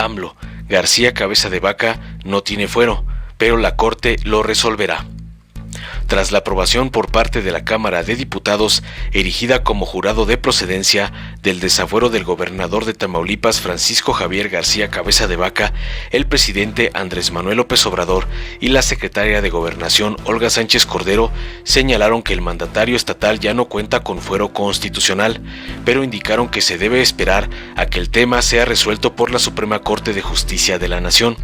AMLO, García Cabeza de Vaca no tiene fuero, pero la Corte lo resolverá. Tras la aprobación por parte de la Cámara de Diputados, erigida como jurado de procedencia del desafuero del gobernador de Tamaulipas, Francisco Javier García Cabeza de Vaca, el presidente Andrés Manuel López Obrador y la secretaria de Gobernación, Olga Sánchez Cordero, señalaron que el mandatario estatal ya no cuenta con fuero constitucional, pero indicaron que se debe esperar a que el tema sea resuelto por la Suprema Corte de Justicia de la Nación.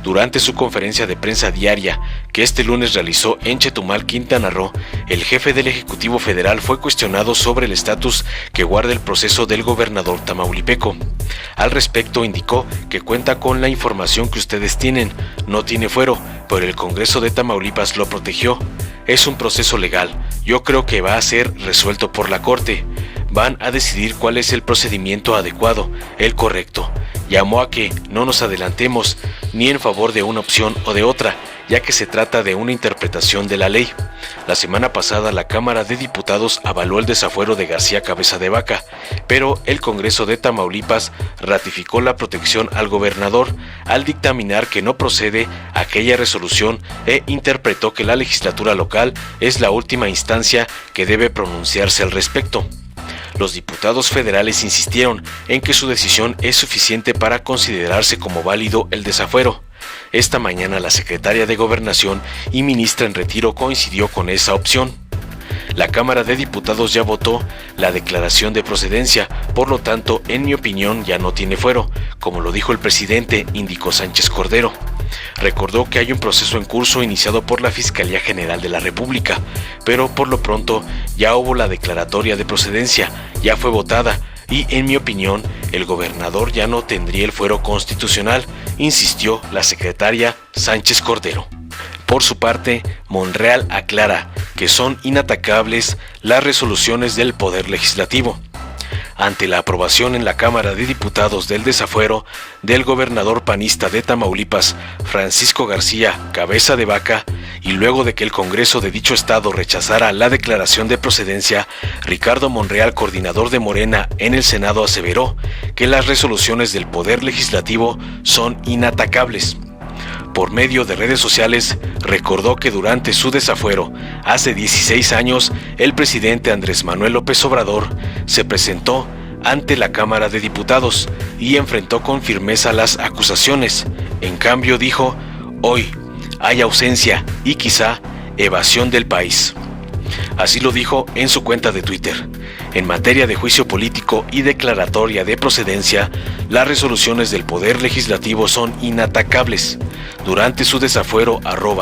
Durante su conferencia de prensa diaria, que este lunes realizó en Chetumal, Quintana Roo, el jefe del Ejecutivo Federal fue cuestionado sobre el estatus que guarda el proceso del gobernador tamaulipeco. Al respecto indicó que cuenta con la información que ustedes tienen, no tiene fuero, pero el Congreso de Tamaulipas lo protegió. Es un proceso legal, yo creo que va a ser resuelto por la Corte. Van a decidir cuál es el procedimiento adecuado, el correcto. Llamó a que no nos adelantemos ni en favor de una opción o de otra, ya que se trata de una interpretación de la ley. La semana pasada la Cámara de Diputados avaló el desafuero de García Cabeza de Vaca, pero el Congreso de Tamaulipas ratificó la protección al gobernador al dictaminar que no procede aquella resolución e interpretó que la legislatura local es la última instancia que debe pronunciarse al respecto. Los diputados federales insistieron en que su decisión es suficiente para considerarse como válido el desafuero. Esta mañana la secretaria de Gobernación y ministra en retiro coincidió con esa opción. La Cámara de Diputados ya votó la declaración de procedencia, por lo tanto, en mi opinión, ya no tiene fuero, como lo dijo el presidente, indicó Sánchez Cordero. Recordó que hay un proceso en curso iniciado por la Fiscalía General de la República, pero por lo pronto ya hubo la declaratoria de procedencia, ya fue votada y, en mi opinión, el gobernador ya no tendría el fuero constitucional, insistió la secretaria Sánchez Cordero. Por su parte, Monreal aclara que son inatacables las resoluciones del Poder Legislativo. Ante la aprobación en la Cámara de Diputados del desafuero del gobernador panista de Tamaulipas, Francisco García Cabeza de Vaca, y luego de que el Congreso de dicho estado rechazara la declaración de procedencia, Ricardo Monreal, coordinador de Morena en el Senado, aseveró que las resoluciones del Poder Legislativo son inatacables. Por medio de redes sociales, recordó que durante su desafuero, hace 16 años, el presidente Andrés Manuel López Obrador se presentó ante la Cámara de Diputados y enfrentó con firmeza las acusaciones. En cambio, dijo, hoy hay ausencia y quizá evasión del país. Así lo dijo en su cuenta de Twitter. En materia de juicio político y declaratoria de procedencia, las resoluciones del Poder Legislativo son inatacables. Durante su desafuero,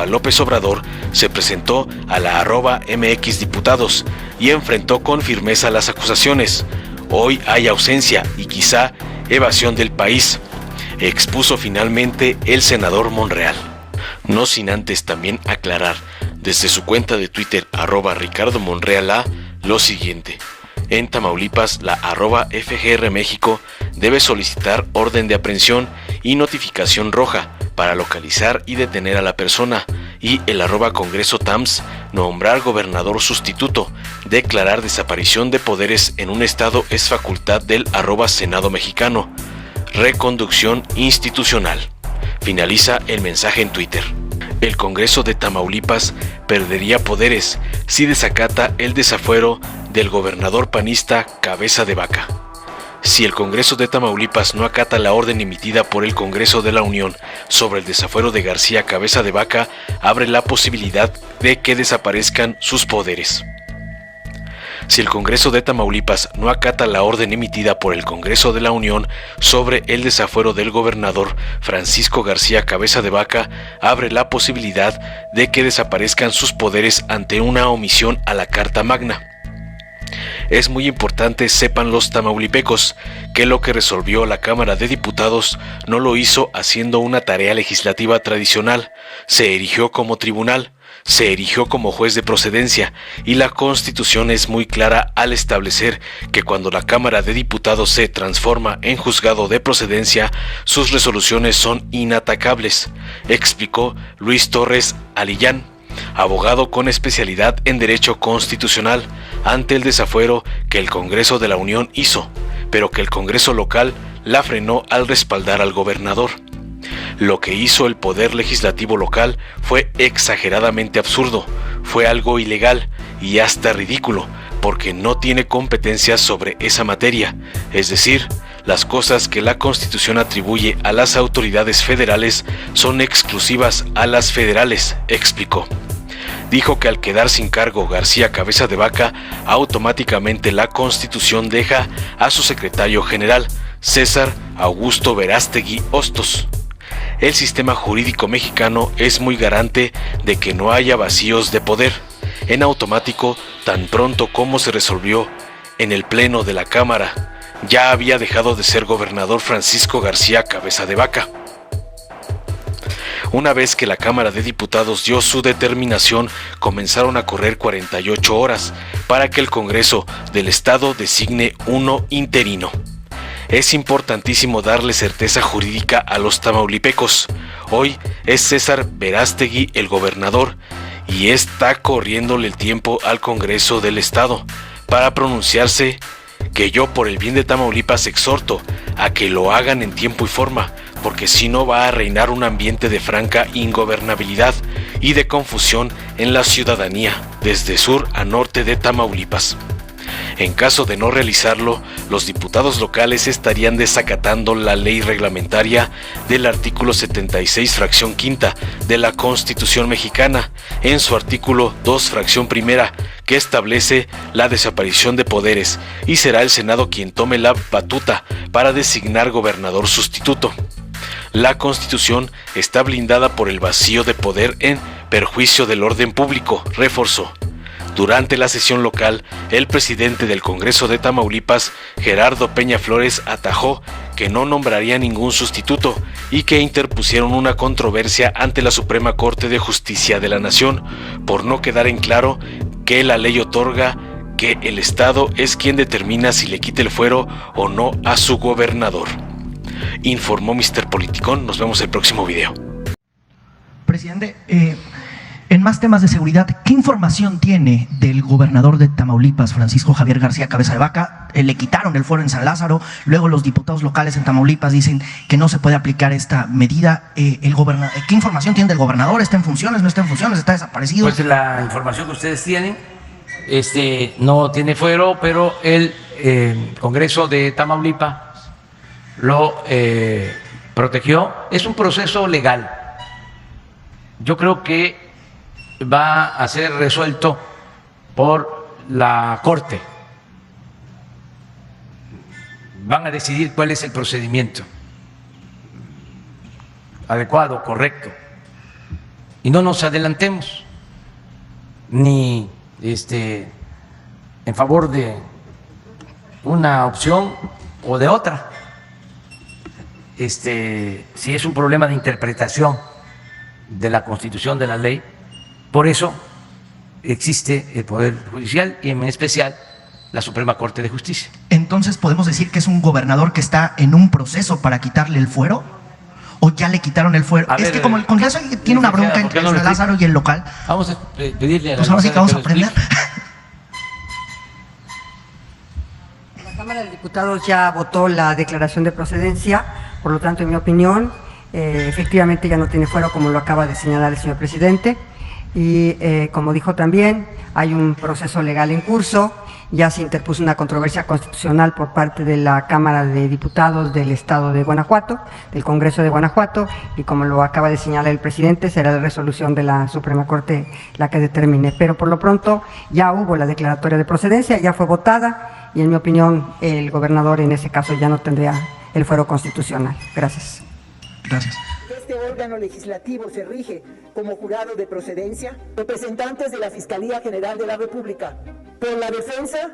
@López Obrador se presentó a la @MXDiputados y enfrentó con firmeza las acusaciones. Hoy hay ausencia y quizá evasión del país, expuso finalmente el senador Monreal. No sin antes también aclarar desde su cuenta de Twitter @Ricardo Monreal A lo siguiente. En Tamaulipas, la @FGR México debe solicitar orden de aprehensión y notificación roja para localizar y detener a la persona, y el @Congreso Tams nombrar gobernador sustituto. Declarar desaparición de poderes en un estado es facultad del @Senado Mexicano. Reconducción institucional. Finaliza el mensaje en Twitter. El Congreso de Tamaulipas perdería poderes si desacata el desafuero del gobernador panista Cabeza de Vaca. Si el Congreso de Tamaulipas no acata la orden emitida por el Congreso de la Unión sobre el desafuero de García Cabeza de Vaca, abre la posibilidad de que desaparezcan sus poderes. Si el Congreso de Tamaulipas no acata la orden emitida por el Congreso de la Unión sobre el desafuero del gobernador Francisco García Cabeza de Vaca, abre la posibilidad de que desaparezcan sus poderes ante una omisión a la Carta Magna. Es muy importante sepan los tamaulipecos que lo que resolvió la Cámara de Diputados no lo hizo haciendo una tarea legislativa tradicional, se erigió como tribunal, se erigió como juez de procedencia, y la Constitución es muy clara al establecer que cuando la Cámara de Diputados se transforma en juzgado de procedencia, sus resoluciones son inatacables, explicó Luis Torres Alillán, abogado con especialidad en Derecho Constitucional, ante el desafuero que el Congreso de la Unión hizo, pero que el Congreso local la frenó al respaldar al gobernador. Lo que hizo el poder legislativo local fue exageradamente absurdo, fue algo ilegal y hasta ridículo, porque no tiene competencias sobre esa materia, es decir, las cosas que la Constitución atribuye a las autoridades federales son exclusivas a las federales, explicó. Dijo que al quedar sin cargo García Cabeza de Vaca, automáticamente la Constitución deja a su secretario general, César Augusto Verástegui Hostos. El sistema jurídico mexicano es muy garante de que no haya vacíos de poder. En automático, tan pronto como se resolvió en el pleno de la Cámara, ya había dejado de ser gobernador Francisco García Cabeza de Vaca. Una vez que la Cámara de Diputados dio su determinación, comenzaron a correr 48 horas para que el Congreso del Estado designe uno interino. Es importantísimo darle certeza jurídica a los tamaulipecos. Hoy es César Verástegui el gobernador y está corriéndole el tiempo al Congreso del Estado para pronunciarse, que yo por el bien de Tamaulipas exhorto a que lo hagan en tiempo y forma, porque si no va a reinar un ambiente de franca ingobernabilidad y de confusión en la ciudadanía, desde sur a norte de Tamaulipas. En caso de no realizarlo, los diputados locales estarían desacatando la ley reglamentaria del artículo 76, fracción quinta de la Constitución mexicana, en su artículo 2, fracción primera, que establece la desaparición de poderes, y será el Senado quien tome la batuta para designar gobernador sustituto. La Constitución está blindada por el vacío de poder en perjuicio del orden público, reforzó. Durante la sesión local, el presidente del Congreso de Tamaulipas, Gerardo Peña Flores, atajó que no nombraría ningún sustituto y que interpusieron una controversia ante la Suprema Corte de Justicia de la Nación por no quedar en claro que la ley otorga que el Estado es quien determina si le quita el fuero o no a su gobernador. Informó Mr. Politicón. Nos vemos el próximo video. Presidente, en más temas de seguridad, ¿qué información tiene del gobernador de Tamaulipas, Francisco Javier García Cabeza de Vaca? Le quitaron el fuero en San Lázaro, luego los diputados locales en Tamaulipas dicen que no se puede aplicar esta medida. ¿Qué información tiene del gobernador? ¿Está en funciones, no está en funciones, está desaparecido? Pues la información que ustedes tienen, no tiene fuero, pero el Congreso de Tamaulipas lo protegió. Es un proceso legal. Yo creo que va a ser resuelto por la Corte. Van a decidir cuál es el procedimiento adecuado, correcto. Y no nos adelantemos ni en favor de una opción o de otra. Si es un problema de interpretación de la Constitución, de la ley, por eso existe el Poder Judicial y en especial la Suprema Corte de Justicia. Entonces, ¿podemos decir que es un gobernador que está en un proceso para quitarle el fuero? ¿O ya le quitaron el fuero? Es que como el Congreso tiene una bronca entre San Lázaro y el local, vamos a pedirle a la pues ahora sí que vamos a aprender. La Cámara de Diputados ya votó la declaración de procedencia, por lo tanto, en mi opinión, efectivamente ya no tiene fuero, como lo acaba de señalar el señor presidente. Y como dijo también, hay un proceso legal en curso, ya se interpuso una controversia constitucional por parte de la Cámara de Diputados del Estado de Guanajuato, del Congreso de Guanajuato, y como lo acaba de señalar el presidente, será la resolución de la Suprema Corte la que determine. Pero por lo pronto ya hubo la declaratoria de procedencia, ya fue votada, y en mi opinión el gobernador en ese caso ya no tendría el fuero constitucional. Gracias. Gracias. Este órgano legislativo se rige como jurado de procedencia, representantes de la Fiscalía General de la República. Por la defensa,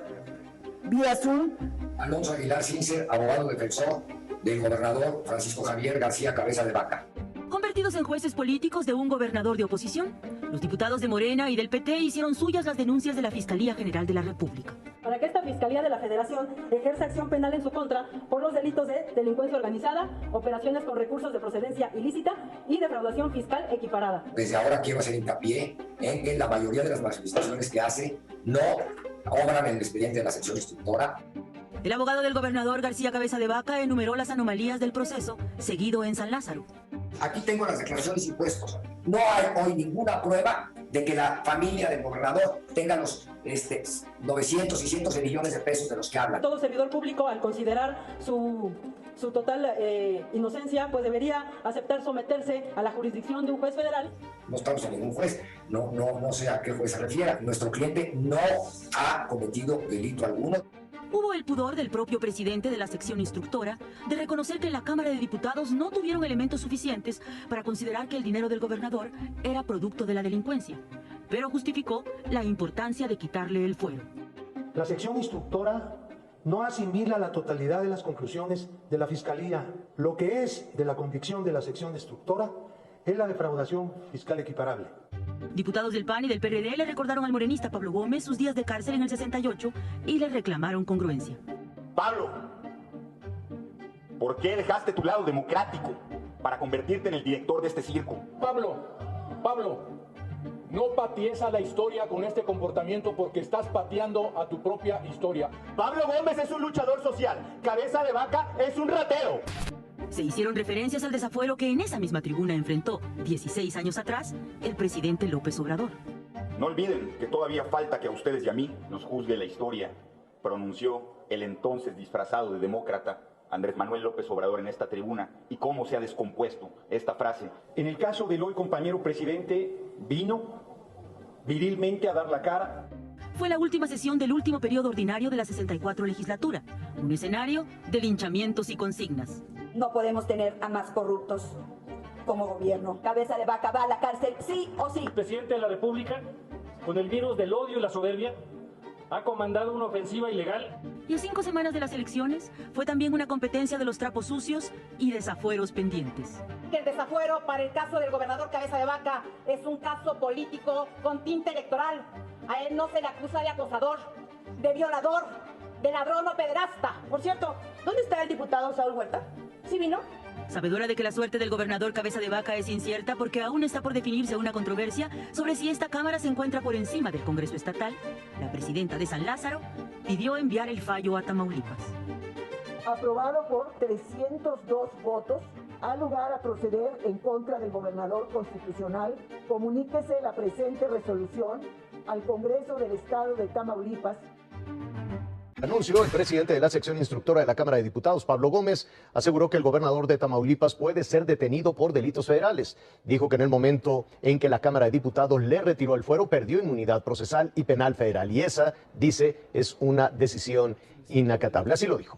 vía Zoom, Alonso Aguilar Sincer, abogado defensor del gobernador Francisco Javier García Cabeza de Vaca. Convertidos en jueces políticos de un gobernador de oposición, los diputados de Morena y del PT hicieron suyas las denuncias de la Fiscalía General de la República. Para que esta Fiscalía de la Federación ejerza acción penal en su contra por los delitos de delincuencia organizada, operaciones con recursos de procedencia ilícita y defraudación fiscal equiparada. Desde ahora quiero hacer hincapié en que la mayoría de las manifestaciones que hace no obran en el expediente de la sección instructora. El abogado del gobernador García Cabeza de Vaca enumeró las anomalías del proceso seguido en San Lázaro. Aquí tengo las declaraciones de impuestos. No hay hoy ninguna prueba de que la familia del gobernador tenga los 900 y cientos de millones de pesos de los que hablan. Todo servidor público, al considerar su total inocencia, pues debería aceptar someterse a la jurisdicción de un juez federal. No estamos en ningún juez, no sé a qué juez se refiera. Nuestro cliente no ha cometido delito alguno. Hubo el pudor del propio presidente de la sección instructora de reconocer que en la Cámara de Diputados no tuvieron elementos suficientes para considerar que el dinero del gobernador era producto de la delincuencia, pero justificó la importancia de quitarle el fuero. La sección instructora no asimila la totalidad de las conclusiones de la Fiscalía. Lo que es de la convicción de la sección instructora es la defraudación fiscal equiparable. Diputados del PAN y del PRD le recordaron al morenista Pablo Gómez sus días de cárcel en el 68 y le reclamaron congruencia. Pablo, ¿por qué dejaste tu lado democrático para convertirte en el director de este circo? Pablo, no patees a la historia con este comportamiento porque estás pateando a tu propia historia. Pablo Gómez es un luchador social, Cabeza de Vaca es un ratero. Se hicieron referencias al desafuero que en esa misma tribuna enfrentó 16 años atrás el presidente López Obrador. No olviden que todavía falta que a ustedes y a mí nos juzgue la historia, pronunció el entonces disfrazado de demócrata Andrés Manuel López Obrador en esta tribuna, y cómo se ha descompuesto esta frase. En el caso del hoy compañero presidente, vino virilmente a dar la cara. Fue la última sesión del último periodo ordinario de la 64 legislatura, un escenario de linchamientos y consignas. No podemos tener a más corruptos como gobierno. Cabeza de Vaca va a la cárcel, sí o sí. El presidente de la República, con el virus del odio y la soberbia, ha comandado una ofensiva ilegal. Y a 5 semanas de las elecciones, fue también una competencia de los trapos sucios y desafueros pendientes. El desafuero para el caso del gobernador Cabeza de Vaca es un caso político con tinte electoral. A él no se le acusa de acosador, de violador, de ladrón o pederasta. Por cierto, ¿dónde está el diputado Saúl Huerta? ¿Sí vino? Sabedora de que la suerte del gobernador Cabeza de Vaca es incierta porque aún está por definirse una controversia sobre si esta Cámara se encuentra por encima del Congreso Estatal, la presidenta de San Lázaro pidió enviar el fallo a Tamaulipas. Aprobado por 302 votos, ha lugar a proceder en contra del gobernador constitucional. Comuníquese la presente resolución al Congreso del Estado de Tamaulipas. Anunció el presidente de la sección instructora de la Cámara de Diputados, Pablo Gómez, aseguró que el gobernador de Tamaulipas puede ser detenido por delitos federales. Dijo que en el momento en que la Cámara de Diputados le retiró el fuero, perdió inmunidad procesal y penal federal. Y esa, dice, es una decisión inacatable. Así lo dijo.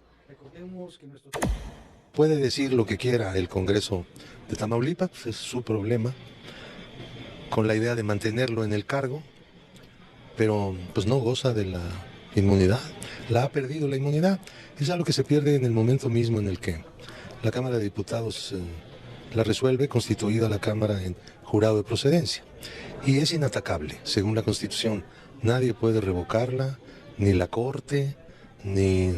Puede decir lo que quiera el Congreso de Tamaulipas, es su problema, con la idea de mantenerlo en el cargo, pero pues no goza de la inmunidad, la ha perdido la inmunidad. Es algo que se pierde en el momento mismo en el que la Cámara de Diputados la resuelve, constituida la Cámara en jurado de procedencia. Y es inatacable, según la Constitución. Nadie puede revocarla, ni la Corte, ni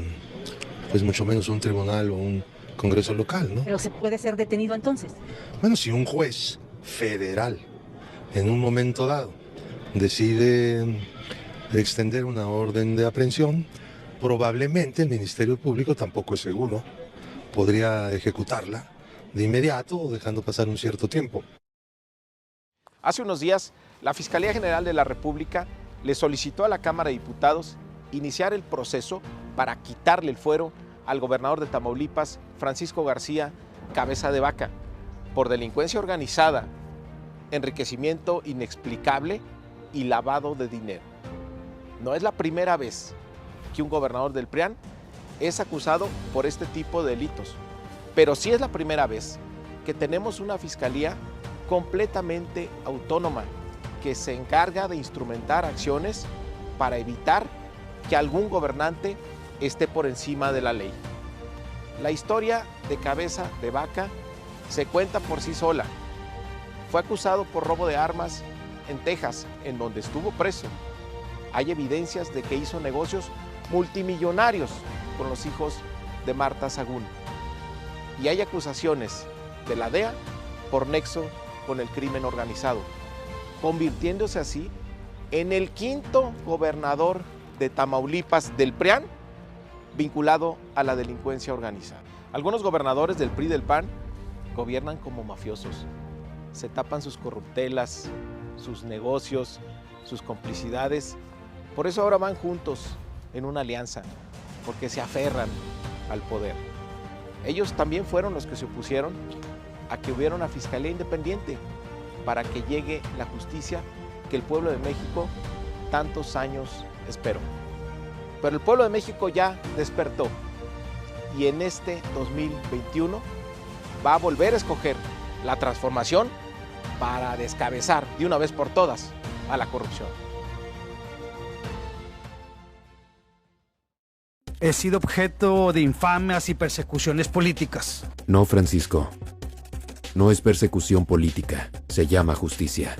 pues mucho menos un tribunal o un Congreso local, ¿no? ¿Pero se puede ser detenido entonces? Bueno, si un juez federal en un momento dado decide extender una orden de aprehensión, probablemente el Ministerio Público, tampoco es seguro, podría ejecutarla de inmediato o dejando pasar un cierto tiempo. Hace unos días, la Fiscalía General de la República le solicitó a la Cámara de Diputados iniciar el proceso para quitarle el fuero al gobernador de Tamaulipas, Francisco García Cabeza de Vaca, por delincuencia organizada, enriquecimiento inexplicable y lavado de dinero. No es la primera vez que un gobernador del PRIAN es acusado por este tipo de delitos, pero sí es la primera vez que tenemos una fiscalía completamente autónoma que se encarga de instrumentar acciones para evitar que algún gobernante esté por encima de la ley. La historia de Cabeza de Vaca se cuenta por sí sola. Fue acusado por robo de armas en Texas, en donde estuvo preso. Hay evidencias de que hizo negocios multimillonarios con los hijos de Marta Sagún. Y hay acusaciones de la DEA por nexo con el crimen organizado, convirtiéndose así en el quinto gobernador de Tamaulipas del PRIAN vinculado a la delincuencia organizada. Algunos gobernadores del PRI y del PAN gobiernan como mafiosos. Se tapan sus corruptelas, sus negocios, sus complicidades. Por eso ahora van juntos en una alianza, porque se aferran al poder. Ellos también fueron los que se opusieron a que hubiera una fiscalía independiente para que llegue la justicia que el pueblo de México tantos años esperó. Pero el pueblo de México ya despertó y en este 2021 va a volver a escoger la transformación para descabezar de una vez por todas a la corrupción. He sido objeto de infamias y persecuciones políticas. No, Francisco. No es persecución política, se llama justicia.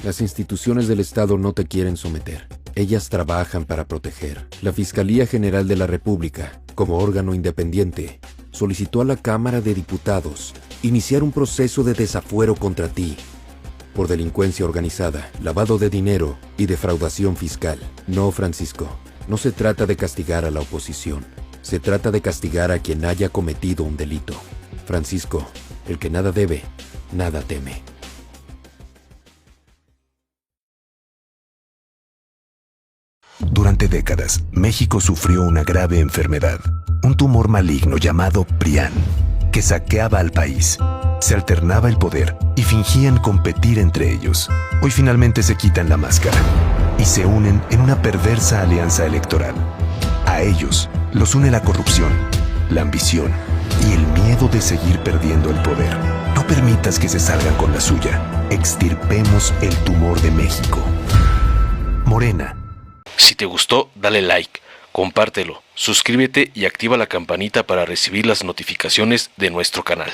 Las instituciones del Estado no te quieren someter. Ellas trabajan para proteger. La Fiscalía General de la República, como órgano independiente, solicitó a la Cámara de Diputados iniciar un proceso de desafuero contra ti por delincuencia organizada, lavado de dinero y defraudación fiscal. No, Francisco, no se trata de castigar a la oposición. Se trata de castigar a quien haya cometido un delito. Francisco, el que nada debe, nada teme. Durante décadas, México sufrió una grave enfermedad, un tumor maligno llamado PRIAN, que saqueaba al país. Se alternaba el poder y fingían competir entre ellos. Hoy finalmente se quitan la máscara y se unen en una perversa alianza electoral. A ellos los une la corrupción, la ambición y el miedo de seguir perdiendo el poder. No permitas que se salgan con la suya. Extirpemos el tumor de México. Morena. Si te gustó, dale like, compártelo, suscríbete y activa la campanita para recibir las notificaciones de nuestro canal.